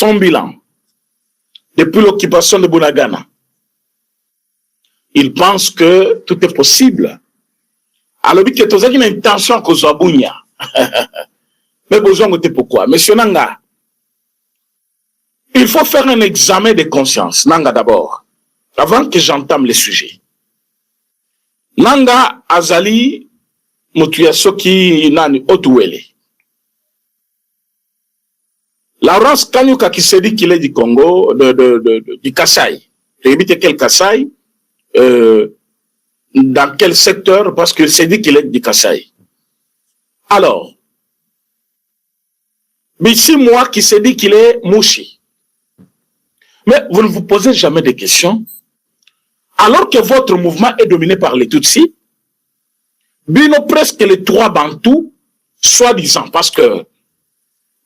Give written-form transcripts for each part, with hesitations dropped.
son bilan depuis l'occupation de Bunagana. Il pense que tout est possible. Alors, il y a une intention que soit Bounia. Mais besoin de pourquoi? Monsieur Nanga, il faut faire un examen de conscience. Nanga d'abord, avant que j'entame le sujet. Nanga Azali Mutuyasoki Nani Otuwele. Laurence Kanyuka qui se dit qu'il est du Congo, du Kasaï. Il habite quel Kasaï? Dans quel secteur? Parce qu'il s'est dit qu'il est du Kasaï. Alors, Bissi moi qui se dit qu'il est Mouchi. Mais vous ne vous posez jamais de questions. Alors que votre mouvement est dominé par les Tutsis, Bino presque les trois Bantous, soi-disant, parce que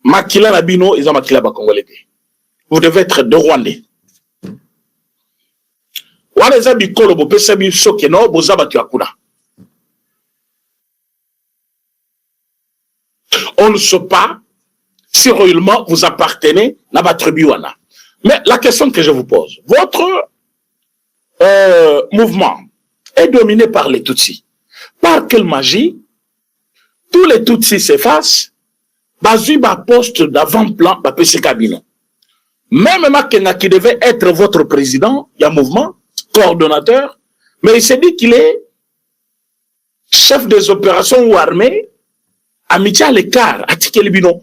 Makila Rabino, ils ont Makila Bakongolais. Vous devez être deux Rwandais. On ne sait pas si réellement vous appartenez à votre tribu. Mais la question que je vous pose, votre mouvement est dominé par les Tutsis. Par quelle magie tous les Tutsis s'effacent, Bazuba poste d'avant-plan, PC Kabino. Même Makenga qui devait être votre président, il y a un mouvement, coordonnateur, mais il s'est dit qu'il est chef des opérations ou armée, amitié à l'écart, à Tikelibino.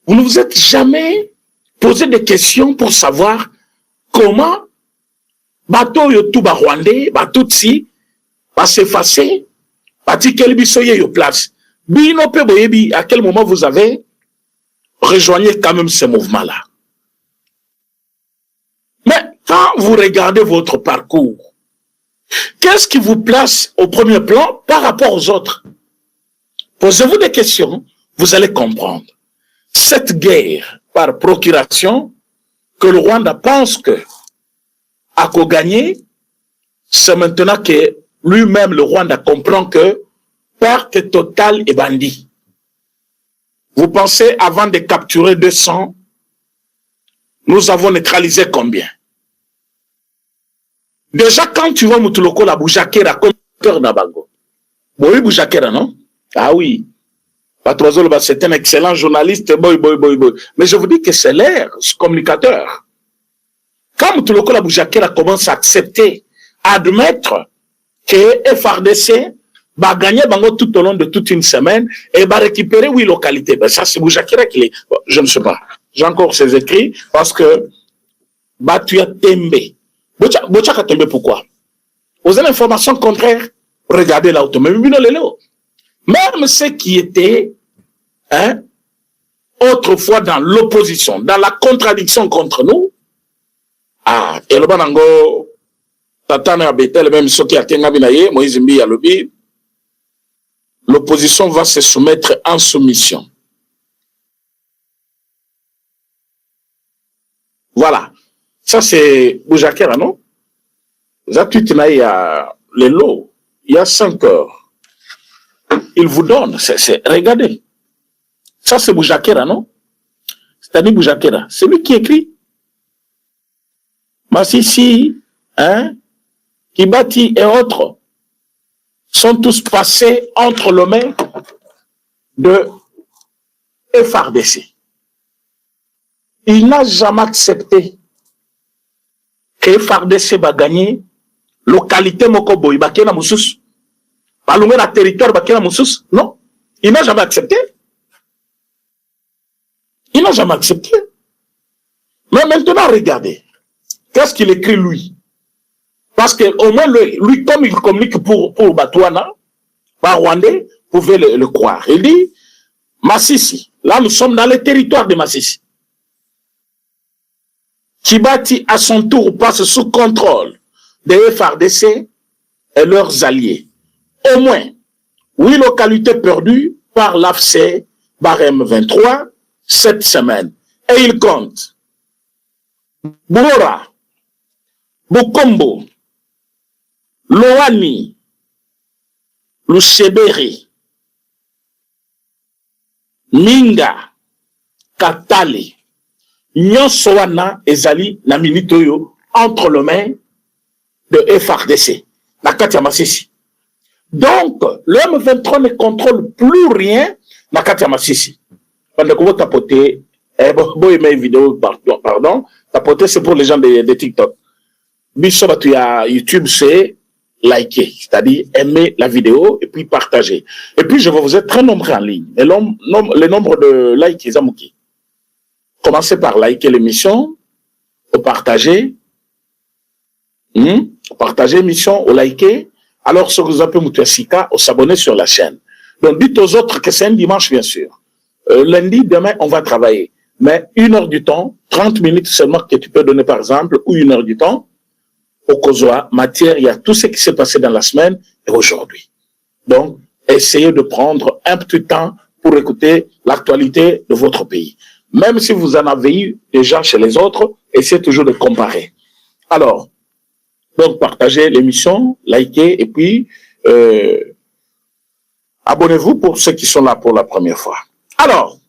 Vous ne vous êtes jamais posé des questions pour savoir comment bateau yotuba rwandais, batutsi, va s'effacer, Tikelbisoye yo place. Bino pe boyebi, à quel moment vous avez rejoigné quand même ce mouvement-là? Mais quand vous regardez votre parcours, qu'est-ce qui vous place au premier plan par rapport aux autres? Posez-vous des questions, vous allez comprendre. Cette guerre par procuration que le Rwanda pense que a gagné, c'est maintenant que lui-même, le Rwanda, comprend que perte totale et bandit. Vous pensez, avant de capturer 200, nous avons neutralisé combien? Déjà, quand tu vois Moutuloko la Boujakera comme cœur d'Abago. Boy Boujakera, non? Ah oui. Patrozol, c'est un excellent journaliste, boy. Mais je vous dis que c'est l'air, ce communicateur. Quand Moutuloko la Boujakera commence à accepter, à admettre que FRDC va gagner tout au long de toute une semaine et va récupérer 8 localités. Ben ça, c'est Boujakera qui est. Bon, je ne sais pas. J'ai encore ses écrits parce que Batuya Tembe. Bouchaka Tembe, pourquoi? Vous avez l'information contraire. Regardez là, même ceux qui étaient autrefois dans l'opposition, dans la contradiction contre nous, et le banango, Tatane a Betel, même ceux qui a Tengabinaye, Moïse Mbi Yalobi, l'opposition va se soumettre en soumission. Voilà. Ça, c'est Boujakera, non? Il y a les lots. Il y a 5 heures. Il vous donne. Regardez. Ça, c'est Boujakera, non? C'est-à-dire Boujakera. C'est lui qui écrit. Massissi, Kibati et autres sont tous passés entre les mains de FRDC. Il n'a jamais accepté que FRDC va gagner localité Mokoboy, Bakena Moussous. Palomé la territoire Bakena Moussous. Non. Il n'a jamais accepté. Il n'a jamais accepté. Mais maintenant, regardez. Qu'est-ce qu'il écrit lui? Parce que au moins, lui, comme il communique pour Batouana, par Rwandais, vous pouvez le croire. Il dit, Massissi, là nous sommes dans le territoire de Massissi. Kibati, à son tour, passe sous contrôle des FRDC et leurs alliés. Au moins, 8 localités perdues par l'AFC Barème 23 cette semaine. Et il compte Boura, Bukombo, Loani, Lusheberi, Minga, Katali, nyonso wana ezali na minute oyo entre les mains de FARDC na kati ya Masisi. Donc le M23 ne contrôle plus rien na kati ya Masisi. Pendant que vous tapotez bon aimer vidéo pardon, tapoter c'est pour les gens de TikTok. Biso batu ya YouTube c'est liker, c'est-à-dire aimer la vidéo et puis partager. Et puis je vais vous être très nombreux en ligne. Et le nombre de likes ils ont. Commencez par liker l'émission, au partager, partager l'émission, au liker. Alors, ce que vous appelez Moutouassika, au s'abonner sur la chaîne. Donc, dites aux autres que c'est un dimanche, bien sûr. Lundi, demain, on va travailler. Mais 1 heure du temps, 30 minutes seulement que tu peux donner, par exemple, ou 1 heure du temps, au Kozoa, matière, il y a tout ce qui s'est passé dans la semaine et aujourd'hui. Donc, essayez de prendre un petit temps pour écouter l'actualité de votre pays. Même si vous en avez eu déjà chez les autres, essayez toujours de comparer. Alors, donc partagez l'émission, likez et puis abonnez-vous pour ceux qui sont là pour la première fois. Alors,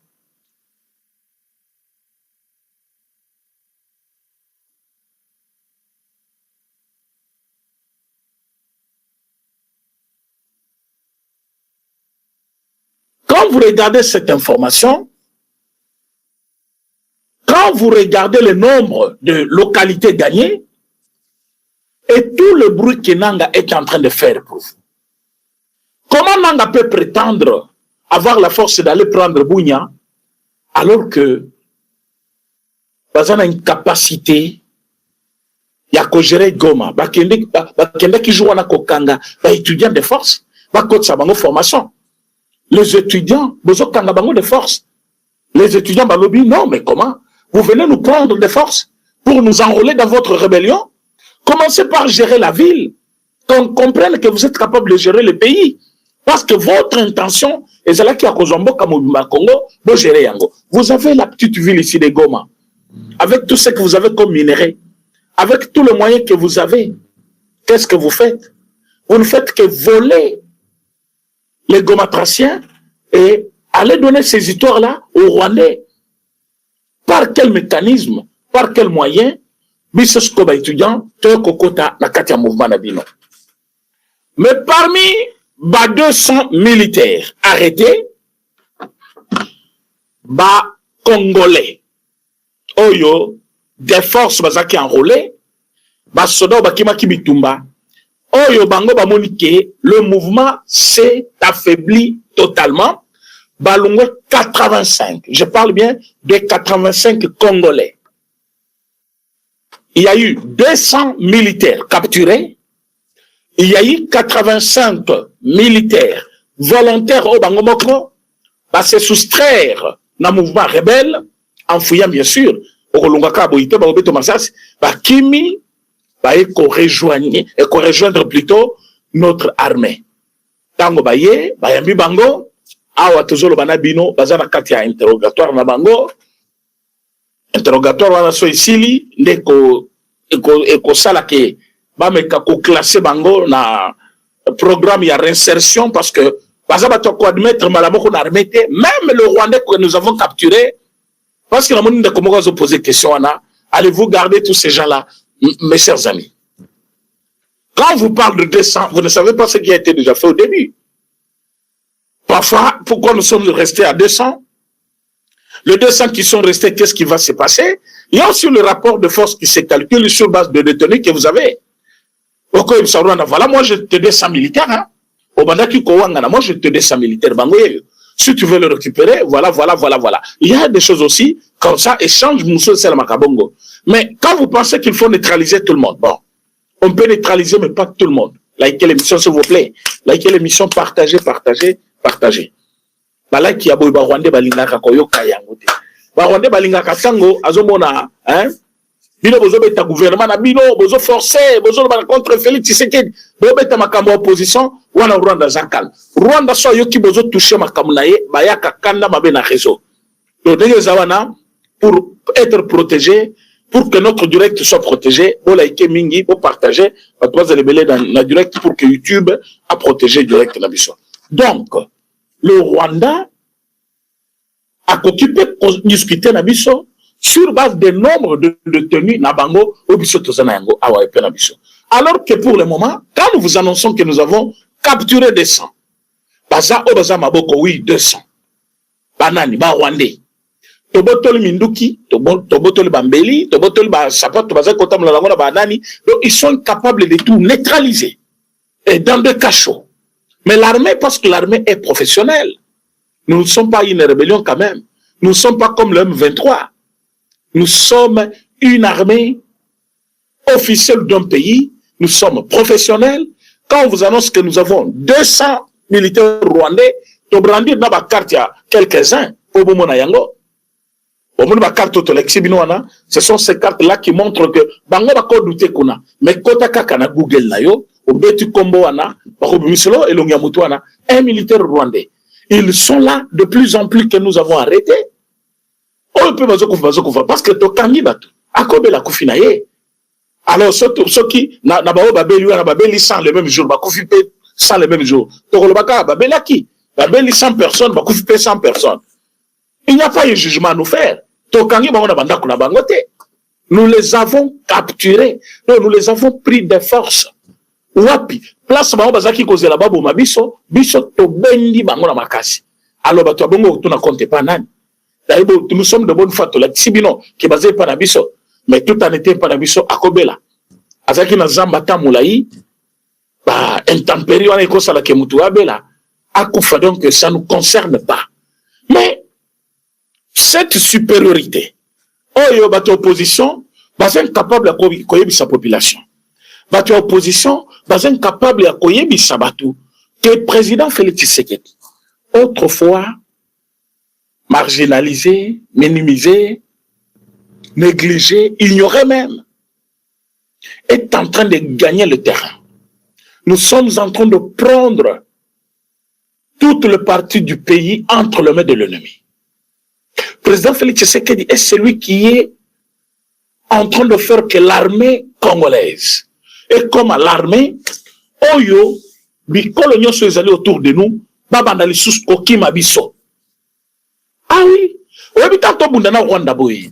quand vous regardez cette information, quand vous regardez le nombre de localités gagnées et tout le bruit que Nanga est en train de faire pour vous, comment Nanga peut prétendre avoir la force d'aller prendre Bunia alors que vous avez une capacité ya ko gérer Goma, bakende qui joue na kokanga, ba étudiants de force, ba kotsa bango formation. Les étudiants, bozo kanga bango de force. Les étudiants balobi non mais comment? Vous venez nous prendre de force pour nous enrôler dans votre rébellion? Commencez par gérer la ville, qu'on comprenne que vous êtes capable de gérer le pays. Parce que votre intention, et c'est là qu'il y a Kozombo, Kamobima, Congo, vous gérez Yango. Vous avez la petite ville ici de Goma, avec tout ce que vous avez comme minerai, avec tous les moyens que vous avez. Qu'est-ce que vous faites? Vous ne faites que voler les Gomatraciens et aller donner ces histoires-là aux Rwandais. Par quel mécanisme, par quel moyen, Bissos Koba étudiant, Kokota, la Katia Mouvement Nabino. Mais parmi 200 militaires arrêtés, Congolais, Oyo, des forces qui enrôlées, Soda Bakima Kibitumba, Oyo Bango Bamonike, le mouvement s'est affaibli totalement. Balungo 85, je parle bien de 85 Congolais. Il y a eu 200 militaires capturés, il y a eu 85 militaires volontaires au Bangomoko, se soustraire dans le mouvement rebelle, en fouillant bien sûr, au Kolongaka, Boïte, Baobeto Massas, Kimi, rejoindre plutôt notre armée. Tango Baye, Bayambi Bango, awa tozolo bana bino bazana kati ya interrogatoire na bango interrogatoire wana so isili ndeko eko sala ke bameka ko classer bango na programme ya réinsertion parce que bazaba to ko admettre malamoko na armée même le Rwandais que nous avons capturé parce que la monde de comment se poser question wana allez-vous garder tous ces gens-là mes chers amis? Quand vous parlez de 200 vous ne savez pas ce qui a été déjà fait au début. Parfois, pourquoi nous sommes restés à 200? Les 200 qui sont restés, qu'est-ce qui va se passer? Il y a aussi le rapport de force qui se calcule sur base de détenus que vous avez. Voilà, moi je te 200 militaires. Hein? Moi je te 200 militaires. Si tu veux le récupérer, voilà. Il y a des choses aussi, comme ça, échange Mousso Sela Makabongo. Mais quand vous pensez qu'il faut neutraliser tout le monde, bon, on peut neutraliser, mais pas tout le monde. Likez l'émission, s'il vous plaît. Likez l'émission, partagez. Bala ki aboy ba Rwandais balingaka koyoka yango te. Ba Rwandais balingaka tango azomona hein bino bozo beta gouvernement na bino bozo forcer bozo ba contre Félix Tshisekedi bo beta makambo opposition wana Rwanda zakal. Rwanda so yoki bozo toucher makambo na ye bayaka kanda mabe na réseau. Donc des zawana pour être protégé pour que notre direct soit protégé, pour liker mingi, pour partager, pour les dans la direct pour que YouTube a protégé direct la mission. Donc, le Rwanda a occupé discuter la mission sur base des nombres de détenus na bango obiso tozana yango awa epena biso. Alors que pour le moment, quand nous vous annonçons que nous avons capturé 200, baza o baza maboko oui 200. Banani ba Rwandais. Tobotoli minduki, tobotoli bambeli, tobotoli ba sapato baza kota mlala ngona banani. Donc ils sont capables de tout neutraliser et dans des cachots. Mais l'armée, parce que l'armée est professionnelle, nous ne sommes pas une rébellion quand même. Nous ne sommes pas comme le M23. Nous sommes une armée officielle d'un pays. Nous sommes professionnels. Quand on vous annonce que nous avons 200 militaires rwandais, to brandir na ba carte ya quelques-uns au moment na yango. Au moment ba carte to l'exibinoana, ce sont ces cartes-là qui montrent que bango ba ko douter kuna. Mais kota kaka na Google na yo, au betu kombo wana, ba ko bimisolo elongia mutu wana, un militaire rwandais. Ils sont là de plus en plus que nous avons arrêté. On peut parce que to kangi batu. Akobe la kufina ye. Alors, ceux qui na bao babeli na babeli sans le même jour, ba kufi pe sans le même jour. To kolobaka babela qui? Babeli 100 personnes, ba kufi pe 100 personnes. Il n'y a pas de jugement à nous faire. To kangi ba on a banda kuna bangote. Nous les avons capturés. Non, nous les avons pris de force. Wapi, place ba bazaki kozela babo mabiso, biso to bendi bango na makasi. Alors ba to bongo to na compte pas nani. D'ailleurs, nous sommes de bonne foi, si bino, qui est basé par Nabiso, mais tout en était par Nabiso à Kobela. Azaki na Zambata Moulaï, bah, intempérie, on est comme ça, la Kemutua Bela, à Koufa, donc ça ne nous concerne pas. Mais, cette supériorité, oh, yo, bah, opposition, bah, c'est incapable à koyebi sa population. Bah, opposition, bah, c'est incapable à koyebi sa batou, que le président Félix Tshisekedi, autrefois, marginalisé, minimisé, négligé, ignoré même, est en train de gagner le terrain. Nous sommes en train de prendre toute le parti du pays entre les mains de l'ennemi. Le président Félix Tshisekedi est celui qui est en train de faire que l'armée congolaise, et comme l'armée, Oyo, Bikolonio sont allés autour de nous, Babandali sous Kokima Biso. Ah oui, oui, mais tant que vous Rwanda boy,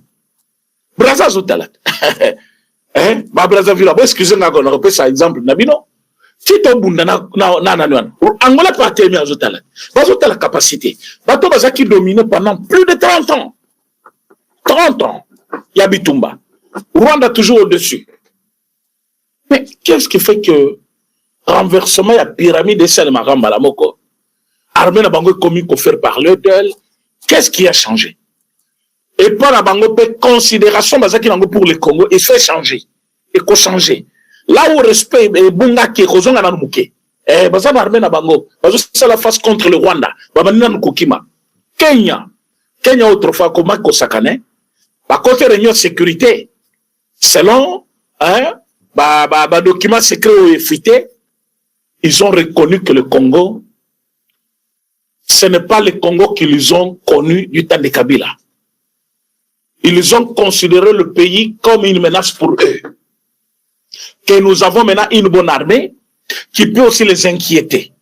Braza Zotalat, hein, ma Braza Villa, excusez-moi, on repère ça exemple, Nabino. Si tu as Angola pas terminé à Zotalat, Bazota la capacité, Bato Bazaki dominé pendant plus de 30 ans. 30 ans, Yabitumba. Rwanda toujours au-dessus. Mais qu'est-ce qui fait que renversement, il y a pyramide et celle Maramba la Moko, armée n'a pas commis qu'on fait parler d'elle. Qu'est-ce qui a changé? Et pas la bango considération pour le Congo et fait changer. Et qu'on changer. Là où respect et bunga qui est na muke. Eh, baza armée na bango. Bazo ça la face contre le Rwanda. Babanina nukokima. Kenya autrefois comment kosakane. Ba côté réunion sécurité. Selon, hein, documents secrets et fuités, ils ont reconnu que le Congo, ce n'est pas le Congo qu'ils ont connu du temps de Kabila. Ils ont considéré le pays comme une menace pour eux. Que nous avons maintenant une bonne armée qui peut aussi les inquiéter.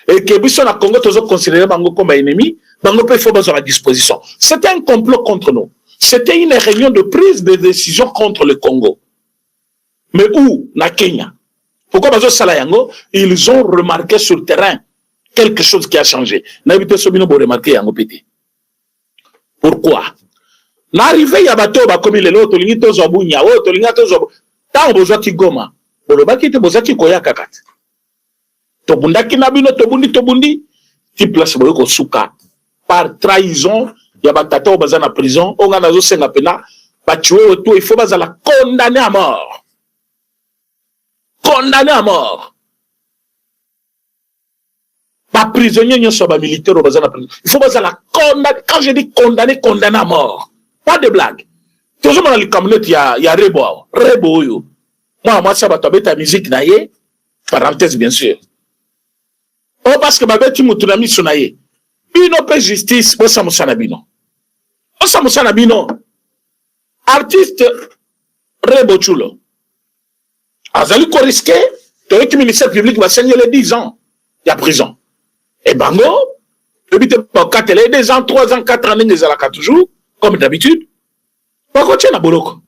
Et que si on a Congo, tous considéré Bango comme un ennemi, Bango peut faire besoin à la disposition. C'était un complot contre nous. C'était une réunion de prise de décision contre le Congo. Mais où? Na Kenya. Pourquoi Bazo Salayango? Ils ont remarqué sur le terrain quelque chose qui a changé. N'habitez Sobino pour remarquer Yango Pété. Pourquoi? L'arrivée ya bato ba comme les loto lingi to zobunya o to linga to zobu ta bozaki goma bolobaki te bozaki koya kakati to bundaki na bino to bundi ti place boyo ko suka par trahison ya batata o bazana prison o ngana zo senga pena ba tuer tout il faut bazala condamné à mort pas prisonnier nyo so ba militaire o bazana prison il faut bazala condamné quand je dis condamné à mort. Pas de blague. Toujours dans les camionnettes, il y a Rebo. Moi, ça va tomber ta musique, naïe. Parenthèse, bien sûr. Oh, parce que ma bête, tu m'as mis sur naïe. Une opé justice, moi, ça m'a sanabino. Oh, ça m'a sanabino. Artiste, Rebo Chulo. Azali ko risqué, tu vois que le ministère public va saigner les 10 ans. Il y a prison. Et bango, depuis 4 ans, 2 ans, 3 ans, 4 ans, ils ont toujours. Comme d'habitude, bakotia na boloko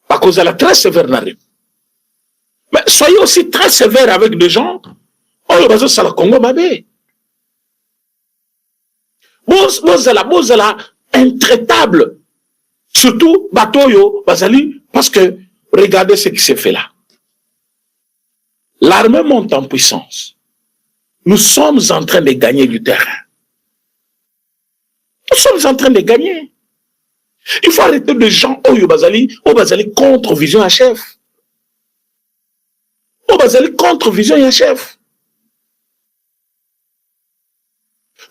bakozala très sévère na rime. Mais soyez aussi très sévère avec des gens oyo bazosala Congo mabe. Bozala intraitable, surtout batoyo bazali, parce que regardez ce qui s'est fait là. L'armée monte en puissance. Nous sommes en train de gagner du terrain. Nous sommes en train de gagner. Il faut arrêter des gens oyo bazali contre vision à chef. Bazali contre vision à chef.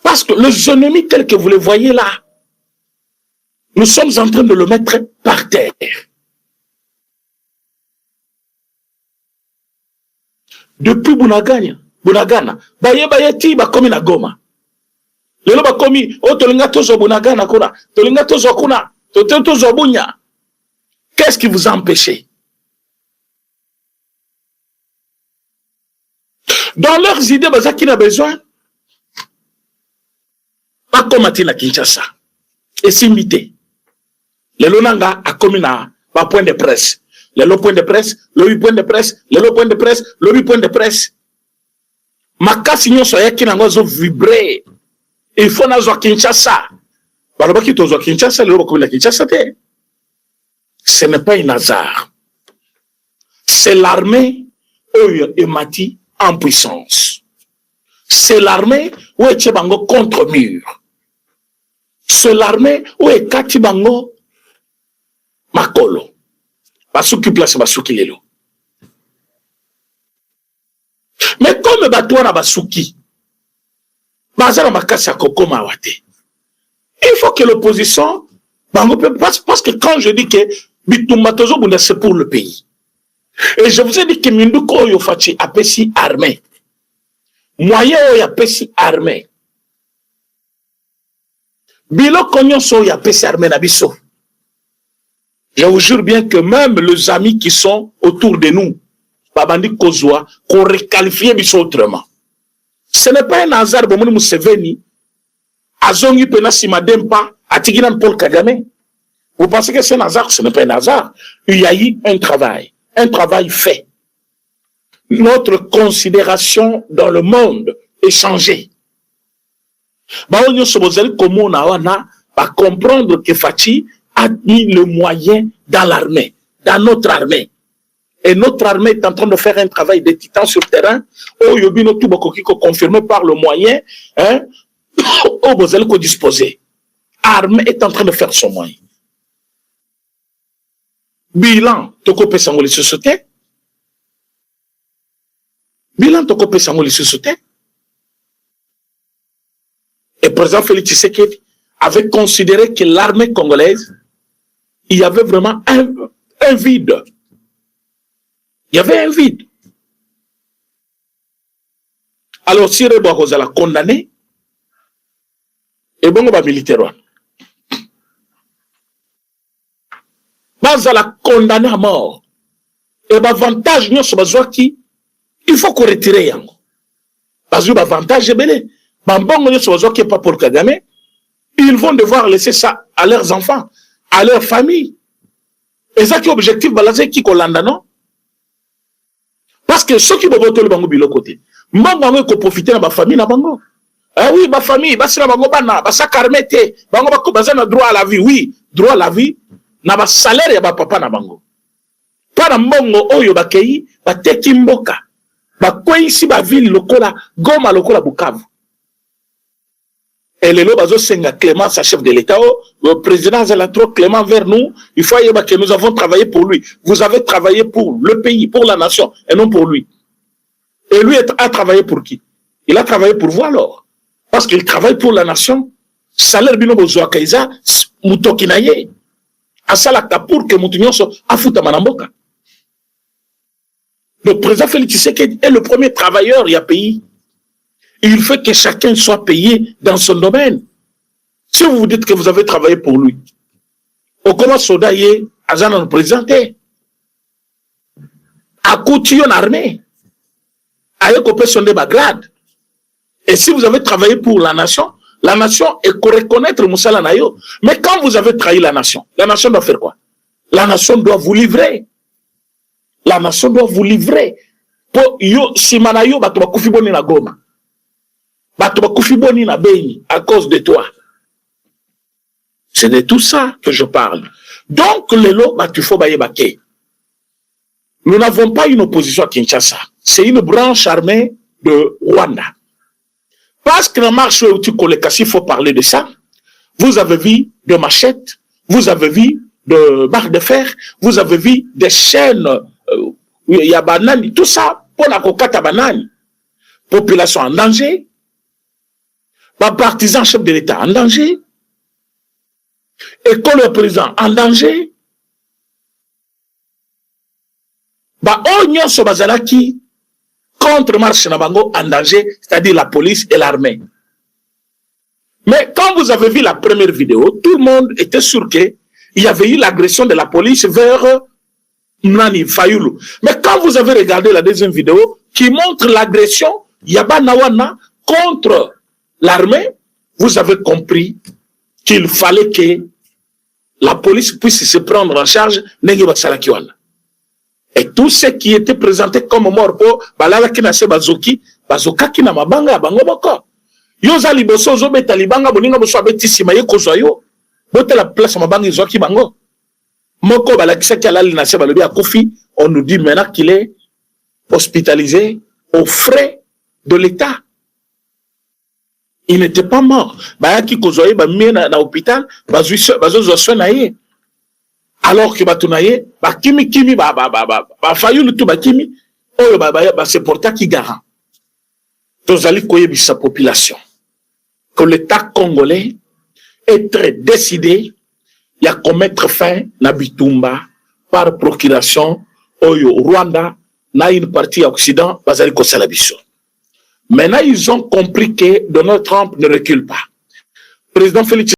Parce que les ennemis tels que vous les voyez là, nous sommes en train de le mettre par terre. Depuis Bunagana, bayeti bakomi na Goma. Lelo bakomi, tolinga tozo Bunagana kuna, tolinga tozo kuna, tozo Bunya. Qu'est-ce qui vous a empêché? Dans leurs idées, bazaki n'a besoin. Pas comme à Kinshasa. Et s'imiter. Le Lonanga a commis un point de presse. Le point de presse, le 8 point de presse, le point de presse, le 8 point de presse. Makasi nyo soya ki nango vibrer. Il faut na zo Kinshasa. Baloba ki tozo Kinshasa, le commis na Kinshasa te. Ce n'est pas un hasard. C'est l'armée Oyo et Mati en puissance. C'est l'armée où est Bango contre mur. C'est l'armée où est Kati Bango Makolo. Basuki place Basuki Lelo. Mais comme Batouana Basuki, Bazara Makasi Koko Mawate, il faut que l'opposition, parce que quand je dis que Bitumatozo Bunda c'est pour le pays. Et je vous ai dit que Minduko Yofachi a pesi armée. Moyen a pesi armée. Bilo Konyon so ya pesi armée nabiso. Je vous jure bien que même les amis qui sont autour de nous, Babandi Kozwa, qu'on requalifie biso autrement. Ce n'est pas un hasard, Bomoni Museveni, Azongi Penasi Madempa, Atiginan Paul Kagame. Vous pensez que c'est un hasard? Ce n'est pas un hasard. Il y a eu un travail fait. Notre considération dans le monde est changée. Baonyo Sobozeli Komo Nawana va comprendre que Fachi a mis le moyen dans l'armée, dans notre armée. Et notre armée est en train de faire un travail de titan sur le terrain. Oh, Yobino Tubokokiko confirmé par le moyen, hein, oh, Bozeli ko disposer. Armée est en train de faire son moyen. Bilan, Toko Pesangoli Société. Bilan, Toko Pesangoli Société. Et président Félix Tshisekedi avait considéré que l'armée congolaise, il y avait vraiment un vide. Il y avait un vide. Alors, si Rebo Rosa l'a condamné, et bon, on va militaire. Baza la condamné à mort. Et l'avantage, il faut qu'on retire yango. Parce que l'avantage est belé. Pas pour Kagame, ils vont devoir laisser ça à leurs enfants, à leur famille. Et ça qui est objectif, c'est qui Kolanda, non? Parce que ceux qui vont voter le bango bilo côté, bango ko profiter de ma famille na bango. Ah oui, ma famille, basi na bango bana, basa karmete, bango bako bazana droit à la vie, oui, droit à la vie, na ba salaire ya ba papa na bango. Para mbongo oyo bakei, ba teki mboka, ba kwesi ba ville lokola, Goma lokola Bukavu. Et les lobazo senga Clément, sa chef de l'État, le président est trop clément vers nous. Il faut y que nous avons travaillé pour lui. Vous avez travaillé pour le pays, pour la nation, et non pour lui. Et lui a travaillé pour qui? Il a travaillé pour vous alors. Parce qu'il travaille pour la nation. Salaire bino bozoa kaisa, mutokinaye. Asala kapur ke mutunyoso, afuta manamboka. Le président Félix Tshisekedi est le premier travailleur, il y a pays. Il faut que chacun soit payé dans son domaine. Si vous vous dites que vous avez travaillé pour lui, au comment Sodaye, Azana nous présenter, à Koutiyon armée, à Yokopé Sondé Bagrad. Et si vous avez travaillé pour la nation, la nation et reconnaître Moussala Nayo. Mais quand vous avez trahi la nation doit faire quoi? La nation doit vous livrer. La nation doit vous livrer. Pour yo, simanayo, bato bakufi boni na Goma. Bato bakufi boni na Beni, à cause de toi. C'est de tout ça que je parle. Donc, le lot, batu faut baye bake. Nous n'avons pas une opposition à Kinshasa. C'est une branche armée de Rwanda. Parce que la marche où tu colles, il faut parler de ça. Vous avez vu de machettes, vous avez vu de barres de fer, vous avez vu des chaînes, il y a banani, tout ça, pour la kokata banani. Population en danger, partisans chef de l'État en danger, école au président en danger, Onyon Bazalaki contre marche Nabango en danger, c'est-à-dire la police et l'armée. Mais quand vous avez vu la première vidéo, tout le monde était sûr qu'il y avait eu l'agression de la police vers Nani Fayoulou. Mais quand vous avez regardé la deuxième vidéo qui montre l'agression Yaba Nawana contre l'armée, vous avez compris qu'il fallait que la police puisse se prendre en charge Nengi Basalakiwana. Et tous ceux qui étaient présentés comme morts pour Balala Kinase Bazoki, Bazoka Kina Mabanga, Bango Boko. Yoza Liboso, Zobe Talibanga, Boninga Boso Abeti Simaye Kozoyo, Bote la place Mabanga Zoki Bango. Moko Balakisa Kialali Nase Balobi à Kofi, on nous dit maintenant qu'il est hospitalisé aux frais de l'État. Il n'était pas mort. Bayaki Kozoye, Bamie na hôpital, Bazo Sonaye. Alors que Batounaye, Kimi, Fayoulou tout Kimi, c'est pour ça qui garant. Tozali Koyebi sa population. Que l'État congolais est très décidé à commettre fin à Bitumba par procuration au Rwanda, na une partie occident, Bazali Kosalabiso. Maintenant, ils ont compris que Donald Trump ne recule pas. Président Félix